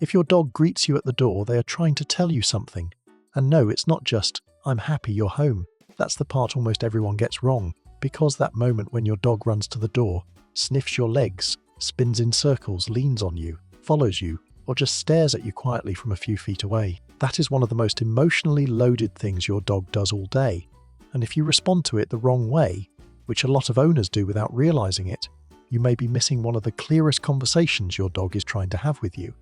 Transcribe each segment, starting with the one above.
If your dog greets you at the door, they are trying to tell you something. And no, it's not just, "I'm happy you're home." That's the part almost everyone gets wrong, because that moment when your dog runs to the door, sniffs your legs, spins in circles, leans on you, follows you, or just stares at you quietly from a few feet away, that is one of the most emotionally loaded things your dog does all day. And if you respond to it the wrong way, which a lot of owners do without realizing it, you may be missing one of the clearest conversations your dog is trying to have with you.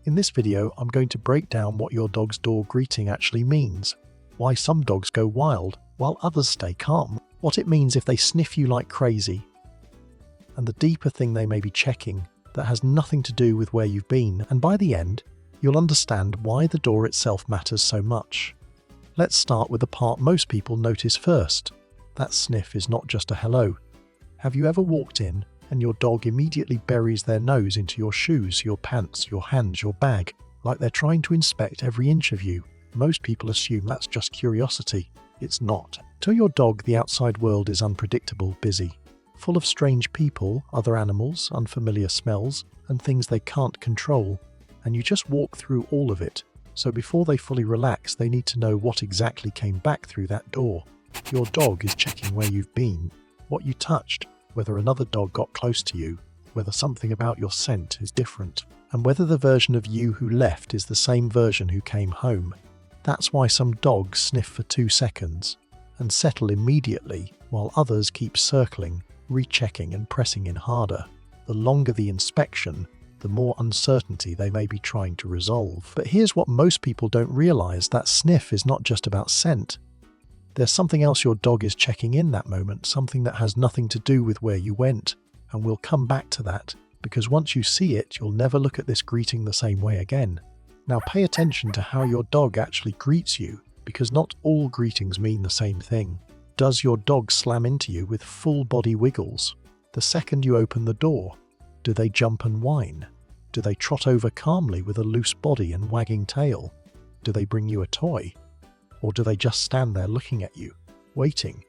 In this video, I'm going to break down what your dog's door greeting actually means, why some dogs go wild while others stay calm, what it means if they sniff you like crazy, and the deeper thing they may be checking that has nothing to do with where you've been, and by the end, you'll understand why the door itself matters so much. Let's start with the part most people notice first. That sniff is not just a hello. Have you ever walked in and your dog immediately buries their nose into your shoes, your pants, your hands, your bag, like they're trying to inspect every inch of you? Most people assume that's just curiosity. It's not. To your dog, the outside world is unpredictable, busy, full of strange people, other animals, unfamiliar smells, and things they can't control. And you just walk through all of it. So before they fully relax, they need to know what exactly came back through that door. Your dog is checking where you've been, what you touched, whether another dog got close to you, whether something about your scent is different, and whether the version of you who left is the same version who came home. That's why some dogs sniff for 2 seconds and settle immediately, while others keep circling, rechecking and pressing in harder. The longer the inspection, the more uncertainty they may be trying to resolve. But here's what most people don't realize: that sniff is not just about scent. There's something else your dog is checking in that moment, something that has nothing to do with where you went. And we'll come back to that, because once you see it, you'll never look at this greeting the same way again. Now pay attention to how your dog actually greets you, because not all greetings mean the same thing. Does your dog slam into you with full body wiggles the second you open the door? Do they jump and whine? Do they trot over calmly with a loose body and wagging tail? Do they bring you a toy? Or do they just stand there looking at you, waiting?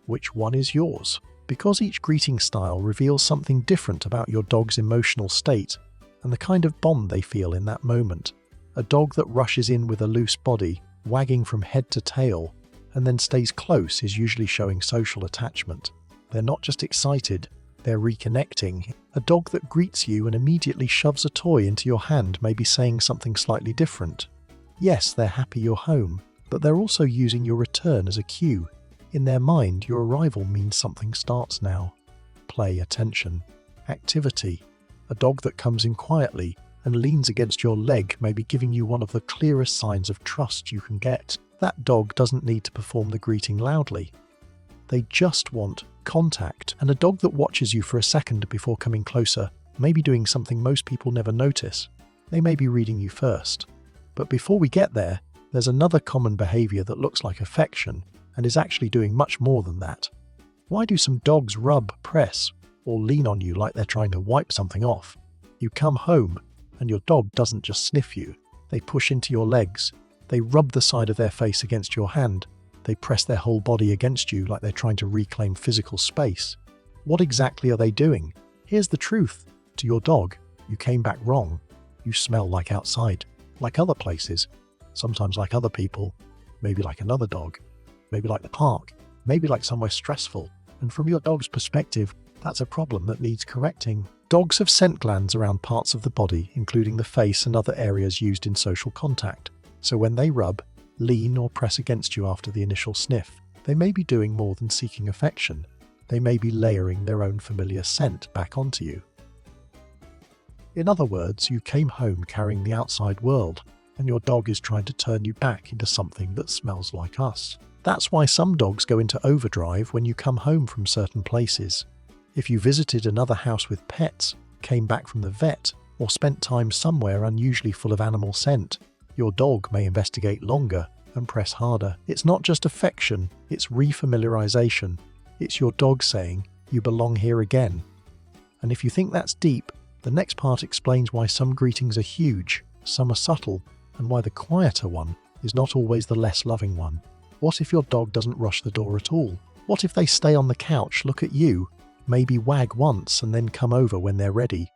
Which one is yours? Because each greeting style reveals something different about your dog's emotional state and the kind of bond they feel in that moment. A dog that rushes in with a loose body, wagging from head to tail, and then stays close is usually showing social attachment. They're not just excited, they're reconnecting. A dog that greets you and immediately shoves a toy into your hand may be saying something slightly different. Yes, they're happy you're home, but they're also using your return as a cue. In their mind, your arrival means something starts now. Play, attention, activity. A dog that comes in quietly and leans against your leg may be giving you one of the clearest signs of trust you can get. That dog doesn't need to perform the greeting loudly. They just want contact. And a dog that watches you for a second before coming closer may be doing something most people never notice. They may be reading you first. But before we get there, there's another common behavior that looks like affection and is actually doing much more than that. Why do some dogs rub, press, or lean on you like they're trying to wipe something off? You come home, and your dog doesn't just sniff you. They push into your legs. They rub the side of their face against your hand. They press their whole body against you like they're trying to reclaim physical space. What exactly are they doing? Here's the truth. To your dog, you came back wrong. You smell like outside, like other places, sometimes like other people, maybe like another dog, maybe like the park, maybe like somewhere stressful. And from your dog's perspective, that's a problem that needs correcting. Dogs have scent glands around parts of the body, including the face and other areas used in social contact. So when they rub, lean, or press against you after the initial sniff, they may be doing more than seeking affection. They may be layering their own familiar scent back onto you. In other words, you came home carrying the outside world, and your dog is trying to turn you back into something that smells like us. That's why some dogs go into overdrive when you come home from certain places. If you visited another house with pets, came back from the vet, or spent time somewhere unusually full of animal scent, your dog may investigate longer and press harder. It's not just affection, it's refamiliarization. It's your dog saying, "You belong here again." And if you think that's deep, the next part explains why some greetings are huge, some are subtle, and why the quieter one is not always the less loving one. What if your dog doesn't rush the door at all? What if they stay on the couch, look at you, maybe wag once and then come over when they're ready?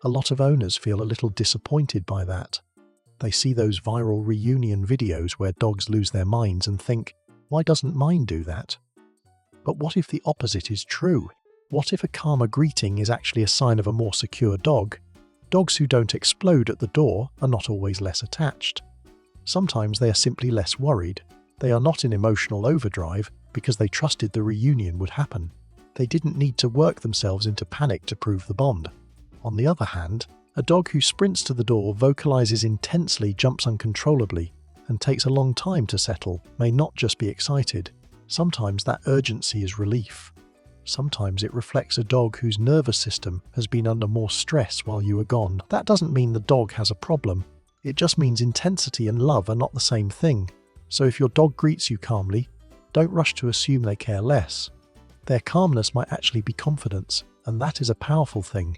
A lot of owners feel a little disappointed by that. They see those viral reunion videos where dogs lose their minds and think, why doesn't mine do that? But what if the opposite is true? What if a calmer greeting is actually a sign of a more secure dog? Dogs who don't explode at the door are not always less attached. Sometimes they are simply less worried. They are not in emotional overdrive because they trusted the reunion would happen. They didn't need to work themselves into panic to prove the bond. On the other hand, a dog who sprints to the door, vocalizes intensely, jumps uncontrollably, and takes a long time to settle may not just be excited. Sometimes that urgency is relief. Sometimes it reflects a dog whose nervous system has been under more stress while you are gone. That doesn't mean the dog has a problem. It just means intensity and love are not the same thing. So if your dog greets you calmly, don't rush to assume they care less. Their calmness might actually be confidence, and that is a powerful thing.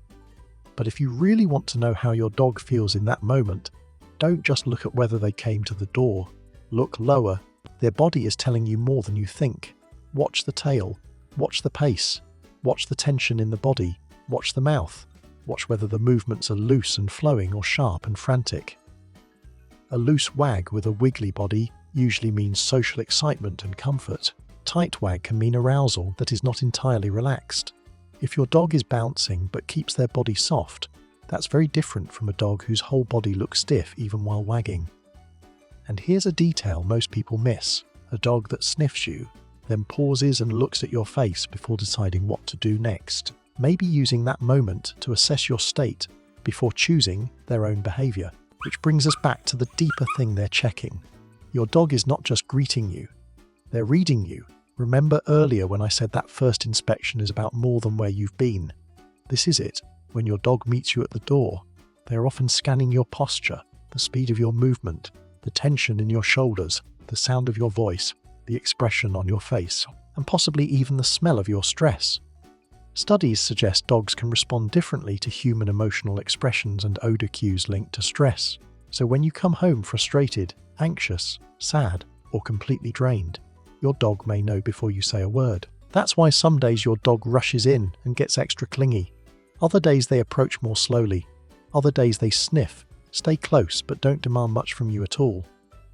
But if you really want to know how your dog feels in that moment, don't just look at whether they came to the door. Look lower. Their body is telling you more than you think. Watch the tail. Watch the pace. Watch the tension in the body. Watch the mouth. Watch whether the movements are loose and flowing or sharp and frantic. A loose wag with a wiggly body usually means social excitement and comfort. Tight wag can mean arousal that is not entirely relaxed. If your dog is bouncing but keeps their body soft, that's very different from a dog whose whole body looks stiff even while wagging. And here's a detail most people miss. A dog that sniffs you, then pauses and looks at your face before deciding what to do next, maybe using that moment to assess your state before choosing their own behavior. Which brings us back to the deeper thing they're checking. Your dog is not just greeting you, they're reading you. Remember earlier when I said that first inspection is about more than where you've been? This is it. When your dog meets you at the door, they are often scanning your posture, the speed of your movement, the tension in your shoulders, the sound of your voice, the expression on your face, and possibly even the smell of your stress. Studies suggest dogs can respond differently to human emotional expressions and odor cues linked to stress. So when you come home frustrated, anxious, sad, or completely drained, your dog may know before you say a word. That's why some days your dog rushes in and gets extra clingy. Other days they approach more slowly. Other days they sniff, stay close but don't demand much from you at all.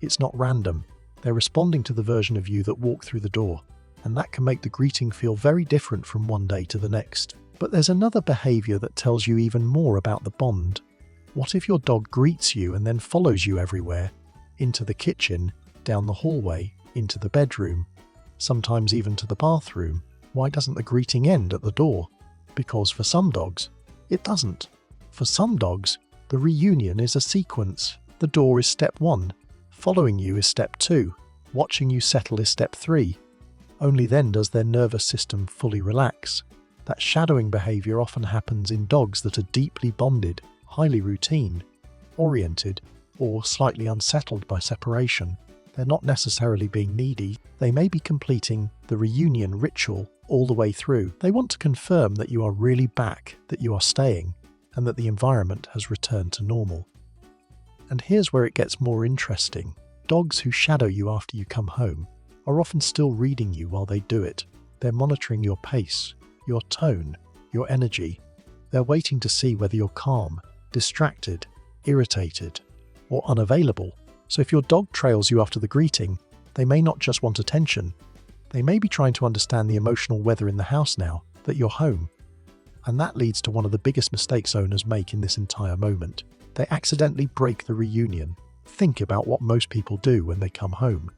It's not random. They're responding to the version of you that walked through the door. And that can make the greeting feel very different from one day to the next. But there's another behavior that tells you even more about the bond. What if your dog greets you and then follows you everywhere? Into the kitchen, down the hallway, into the bedroom, sometimes even to the bathroom. Why doesn't the greeting end at the door? Because for some dogs, it doesn't. For some dogs, the reunion is a sequence. The door is step 1. Following you is step 2. Watching you settle is step 3. Only then does their nervous system fully relax. That shadowing behavior often happens in dogs that are deeply bonded, highly routine, oriented, or slightly unsettled by separation. They're not necessarily being needy. They may be completing the reunion ritual all the way through. They want to confirm that you are really back, that you are staying, and that the environment has returned to normal. And here's where it gets more interesting. Dogs who shadow you after you come home are often still reading you while they do it. They're monitoring your pace, your tone, your energy. They're waiting to see whether you're calm, distracted, irritated, or unavailable. So if your dog trails you after the greeting, they may not just want attention. They may be trying to understand the emotional weather in the house now that you're home. And that leads to one of the biggest mistakes owners make in this entire moment. They accidentally break the reunion. Think about what most people do when they come home.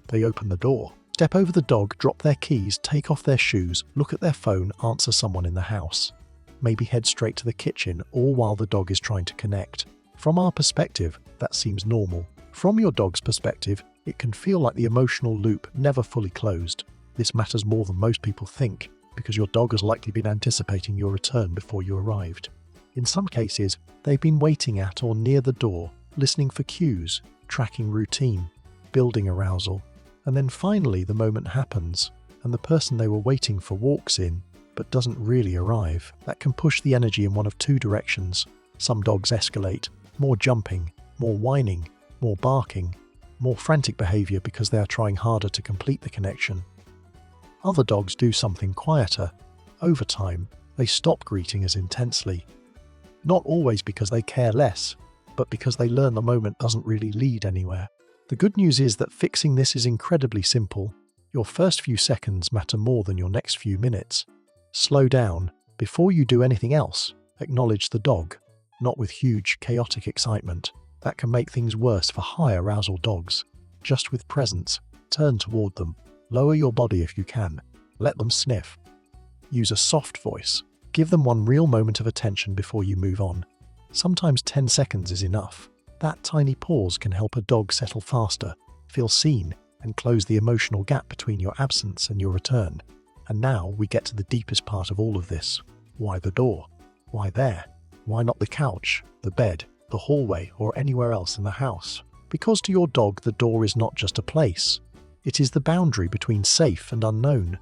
They open the door, step over the dog, drop their keys, take off their shoes, look at their phone, answer someone in the house. Maybe head straight to the kitchen, all while the dog is trying to connect. From our perspective, that seems normal. From your dog's perspective, it can feel like the emotional loop never fully closed. This matters more than most people think, because your dog has likely been anticipating your return before you arrived. In some cases, they've been waiting at or near the door, listening for cues, tracking routine, building arousal. And then finally the moment happens, and the person they were waiting for walks in, but doesn't really arrive. That can push the energy in one of two directions. Some dogs escalate, more jumping, more whining, more barking, more frantic behavior because they are trying harder to complete the connection. Other dogs do something quieter. Over time, they stop greeting as intensely. Not always because they care less, but because they learn the moment doesn't really lead anywhere. The good news is that fixing this is incredibly simple. Your first few seconds matter more than your next few minutes. Slow down. Before you do anything else, acknowledge the dog, not with huge, chaotic excitement. That can make things worse for high arousal dogs. Just with presence, turn toward them. Lower your body if you can. Let them sniff. Use a soft voice. Give them one real moment of attention before you move on. Sometimes 10 seconds is enough. That tiny pause can help a dog settle faster, feel seen, and close the emotional gap between your absence and your return. And now we get to the deepest part of all of this. Why the door? Why there? Why not the couch, the bed, the hallway, or anywhere else in the house? Because to your dog, the door is not just a place. It is the boundary between safe and unknown.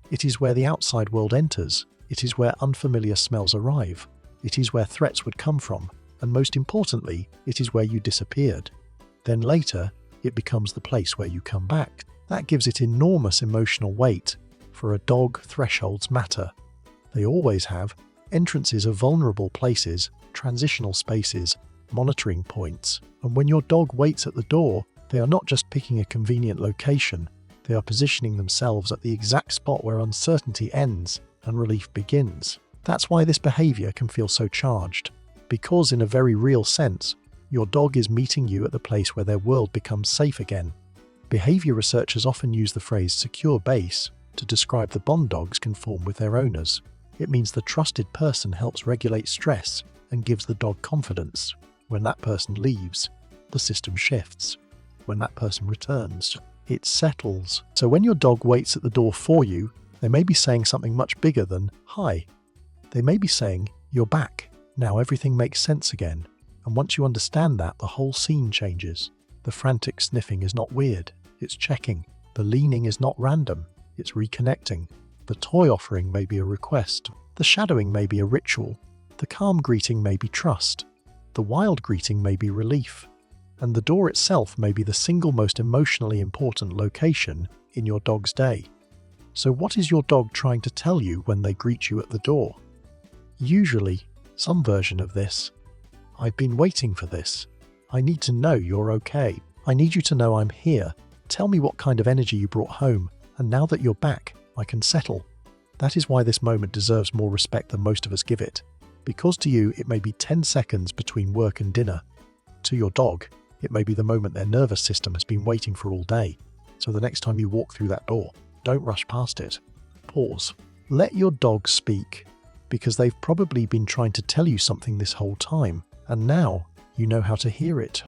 It is where the outside world enters. It is where unfamiliar smells arrive. It is where threats would come from. And most importantly, it is where you disappeared. Then later, it becomes the place where you come back. That gives it enormous emotional weight. For a dog, thresholds matter. They always have. Entrances are vulnerable places, transitional spaces, monitoring points. And when your dog waits at the door, they are not just picking a convenient location. They are positioning themselves at the exact spot where uncertainty ends and relief begins. That's why this behavior can feel so charged. Because in a very real sense, your dog is meeting you at the place where their world becomes safe again. Behavior researchers often use the phrase secure base to describe the bond dogs can form with their owners. It means the trusted person helps regulate stress and gives the dog confidence. When that person leaves, the system shifts. When that person returns, it settles. So when your dog waits at the door for you, they may be saying something much bigger than, "Hi." They may be saying, "You're back. Now everything makes sense again." And once you understand that, the whole scene changes. The frantic sniffing is not weird, it's checking. The leaning is not random, it's reconnecting. The toy offering may be a request. The shadowing may be a ritual. The calm greeting may be trust. The wild greeting may be relief. And the door itself may be the single most emotionally important location in your dog's day. So what is your dog trying to tell you when they greet you at the door? Usually, some version of this. "I've been waiting for this. I need to know you're okay. I need you to know I'm here. Tell me what kind of energy you brought home, and now that you're back, I can settle." That is why this moment deserves more respect than most of us give it. Because to you, it may be 10 seconds between work and dinner. To your dog, it may be the moment their nervous system has been waiting for all day. So the next time you walk through that door, don't rush past it. Pause. Let your dog speak, because they've probably been trying to tell you something this whole time, and now you know how to hear it.